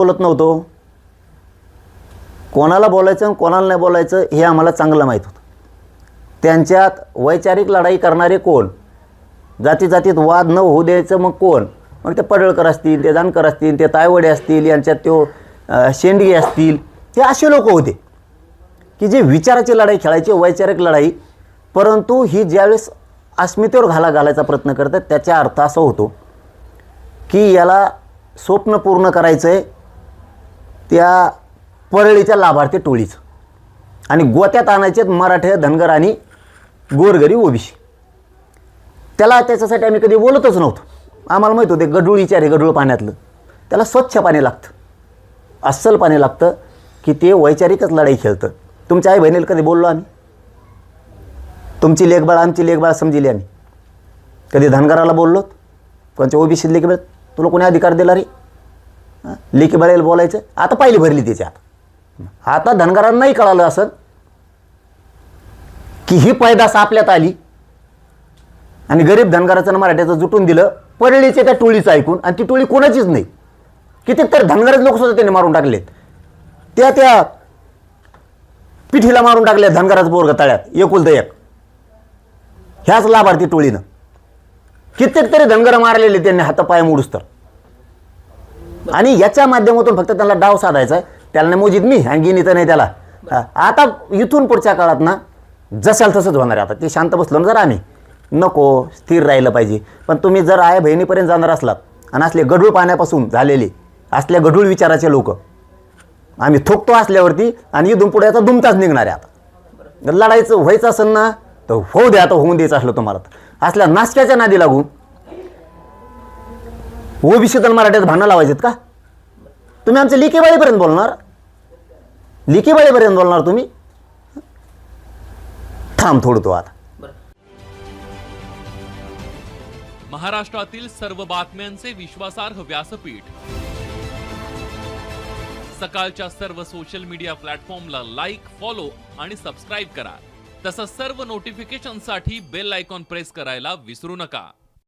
बोलत नव्हतो, कोणाला बोलायचं आणि कोणाला नाही बोलायचं हे आम्हाला चांगलं माहीत होतं. त्यांच्यात वैचारिक लढाई करणारे कोण, जाती जातीत वाद न होऊ द्यायचं मग कोण, मग ते पडळकर असतील, ते जानकर असतील, ते तायवडे असतील, यांच्यात तो शेंडगे असतील, हे असे लोक होते की जे विचाराची लढाई खेळायची, वैचारिक लढाई. परंतु ही ज्यावेळेस अस्मितेवर घालायचा प्रयत्न करतात त्याचा अर्थ असा होतो की याला स्वप्न पूर्ण करायचं आहे त्या परळीच्या लाभार्थी टोळीचं, आणि गोत्यात आणायचे मराठे, धनगर आणि गोरगरी ओबीसी. त्याला त्याच्यासाठी आम्ही कधी बोलतच नव्हतो. आम्हाला माहीत होते गढूळ विचार आहे, गढूळ पाण्यातलं त्याला स्वच्छ पाणी लागतं, अस्सल पाणी लागतं की ते वैचारिकच लढाई खेळतं. तुमच्या आई बहिणीला कधी बोललो आम्ही? तुमची लेखबाळ आमची लेखबाळ समजिली आम्ही? कधी धनगराला बोललो? कोणच्या ओबीसी लेखबाळ तुला कोणी अधिकार दिला रे? लेखबाळेला बोलायचं? आता पाहिली भरली त्याच्यात. आता धनगरांनाही कळालं असं की ही पैदास आपल्यात आली आणि गरीब धनगराचं मराठ्याचं जुटून दिलं परळीचे त्या टोळीचं ऐकून, आणि ती टोळी कोणाचीच नाही. कितीक तर धनगरच लोक सुद्धा त्यांनी मारून टाकलेत. त्या पिठीला मारून टाकले धनगराचं पोरग तळ्यात, एकुलतं एक. ह्याच लाभार्थी टोळीनं कित्येक तरी धनगर मारलेले त्यांनी हातापाय मोडूस तर. आणि याच्या माध्यमातून फक्त त्यांना डाव साधायचा आहे. त्याला नाही मोजीत मी, अंगिनी तर नाही त्याला. आता इथून पुढच्या काळात ना जशाल तसंच होणार आहे. आता ते शांत बसलो ना जर आम्ही, नको स्थिर राहिलं पाहिजे. पण तुम्ही जर आई बहिणीपर्यंत जाणार असलात आणि असले गढूळ पाण्यापासून झालेले असल्या गढूळ विचाराचे लोक आम्ही थोकतो असल्यावरती, आणि इथून पुढे याचा दुमताच निघणार आहे. आता लढायचं व्हायचं असेल ना तर होऊ द्या, आता होऊन द्यायचं असलं तुम्हाला तर. असल्या नाशक्याच्या नादी लागून ओबीसी तर मराठ्यात भांडणं लावायचेत का? तुम्ही आमच्या लिकेबाळीपर्यंत बोलणार? लिकेबाळीपर्यंत बोलणार तुम्ही? थांब थोडतो आता. महाराष्ट्रातील सर्व बातम्यांचे विश्वासार्ह व्यासपीठ, सकाळच्या सर्व सोशल मीडिया प्लॅटफॉर्मला लाईक, फॉलो आणि सबस्क्राईब करा. तसंच सर्व नोटिफिकेशनसाठी बेल आयकॉन प्रेस करायला विसरू नका.